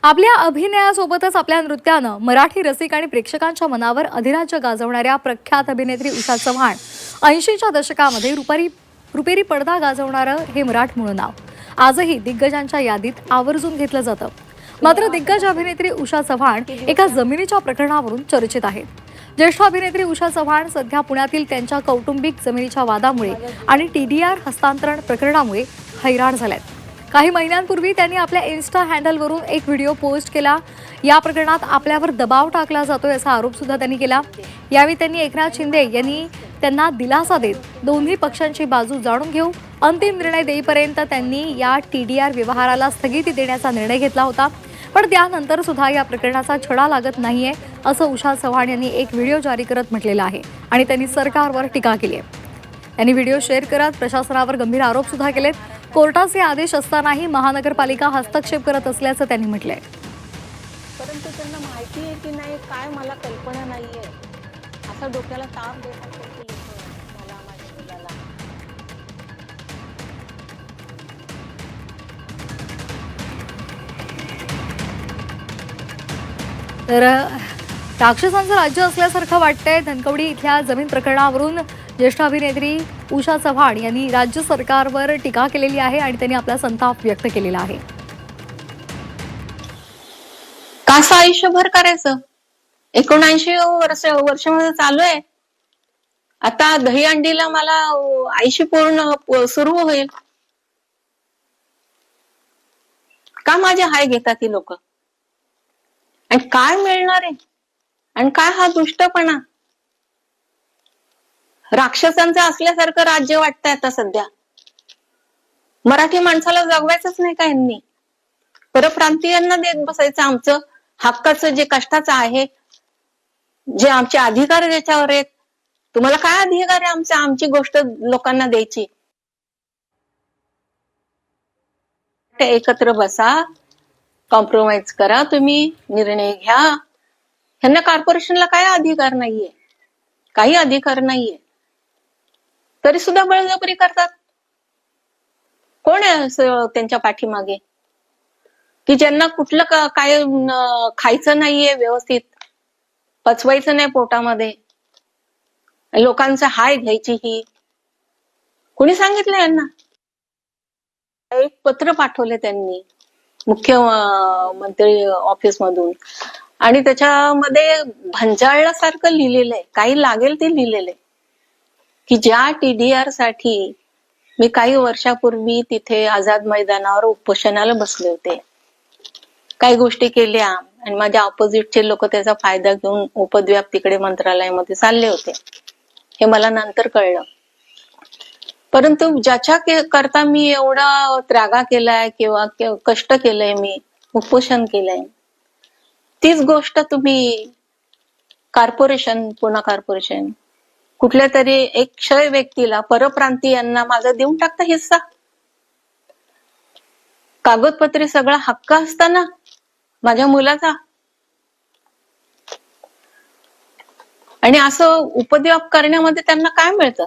आपल्या अभिनयासोबतच आपल्या नृत्यानं मराठी रसिक आणि प्रेक्षकांच्या मनावर अधिराज्य गाजवणाऱ्या प्रख्यात अभिनेत्री उषा चव्हाण 80च्या दशकामध्ये रुपेरी पडदा गाजवणारं हे मराठमोळं नाव आजही दिग्गजांच्या यादीत आवर्जून घेतलं जातं. मात्र दिग्गज अभिनेत्री उषा चव्हाण एका जमिनीच्या प्रकरणावरून चर्चेत आहेत. ज्येष्ठ अभिनेत्री उषा चव्हाण सध्या पुण्यातील त्यांच्या कौटुंबिक जमिनीच्या वादामुळे आणि TDR हस्तांतरण प्रकरणामुळे हैराण झाल्यात. काही महिन्यांपूर्वी त्यांनी आपल्या इन्स्टा हँडलवरून एक व्हिडिओ पोस्ट केला. या प्रकरणात आपल्यावर दबाव टाकला जातोय असा आरोप सुद्धा त्यांनी केला. यावेळी त्यांनी एकनाथ शिंदे यांनी त्यांना दिलासा देत दोन्ही पक्षांची बाजू जाणून घेऊ अंतिम निर्णय देईपर्यंत त्यांनी या TDR व्यवहाराला स्थगिती देण्याचा निर्णय घेतला होता. पण त्यानंतर सुद्धा या प्रकरणाचा छडा लागत नाहीये असं उषा चव्हाण यांनी एक व्हिडिओ जारी करत म्हटलेलं आहे आणि त्यांनी सरकारवर टीका केली आहे. त्यांनी व्हिडिओ शेअर करत प्रशासनावर गंभीर आरोप सुद्धा केलेत. कोर्टाचे आदेश असतानाही महानगरपालिका हस्तक्षेप करत असल्याचं त्यांनी म्हटलंय. परंतु त्यांना माहिती आहे की नाही काय मला कल्पना नाहीये असं डोक्याला ताप देतात ते लोक मला माझ्या मुलाला. तर राक्षसांचं राज्य असल्यासारखं वाटतंय. धनकवडी इथल्या जमीन प्रकरणावरून ज्येष्ठ अभिनेत्री उषा चव्हाण यांनी राज्य सरकारवर टीका केलेली आहे आणि त्यांनी आपला संताप व्यक्त केलेला आहे. कसं आयुष्यभर करायचं? 79 वर्ष मध्ये चालू आहे. आता दहीहंडीला मला 80 पूर्ण सुरू होईल. का माझे हाय घेतात ती लोक? आणि काय मिळणार आहे? आणि काय हा दुष्टपणा? राक्षसांचं असल्यासारखं राज्य वाटतंय आता सध्या. मराठी माणसाला जगवायचंच नाही का यांनी? परप्रांतीयांना देत बसायचं आमचं हक्काचं जे कष्टाचं आहे, जे आमचे अधिकार ज्याच्यावर आहेत. तुम्हाला काय अधिकार आहे आमची गोष्ट लोकांना द्यायची? एकत्र बसा, कॉम्प्रोमाइज करा, तुम्ही निर्णय घ्या. ह्यांना कॉर्पोरेशनला काय अधिकार नाहीये, काही अधिकार नाहीये, तरी सुद्धा बळजबरी करतात. कोण आहे त्यांच्या पाठीमागे? की ज्यांना कुठलं काय खायचं नाहीये, व्यवस्थित पचवायचं नाही पोटामध्ये, लोकांचा हाय घ्यायची ही कोणी सांगितलं यांना? एक पत्र पाठवले त्यांनी मुख्यमंत्री ऑफिस मधून आणि त्याच्यामध्ये भंजाळल्यासारखं लिहिलेलं आहे. काही लागेल ते लिहिलेलं आहे की ज्या TDR साठी मी काही वर्षापूर्वी तिथे आझाद मैदानावर उपोषणाला बसले होते, काही गोष्टी केल्या आणि माझ्या ऑपोजिटचे लोक त्याचा फायदा घेऊन उपद्व्याप तिकडे मंत्रालयामध्ये चालले होते. हे मला नंतर कळलं. परंतु ज्याच्या करता मी एवढा त्रागा केलाय किंवा कष्ट केलंय, मी उपोषण केलंय, तीच गोष्ट तुम्ही कॉर्पोरेशन, पुणे कॉर्पोरेशन कुठल्या तरी एक क्षय व्यक्तीला, परप्रांतीयांना माझा देऊन टाकता हिस्सा. कागदपत्री सगळा हक्क असताना माझ्या मुलाचा, आणि असं उपद्व्याप करण्यामध्ये त्यांना काय मिळतं?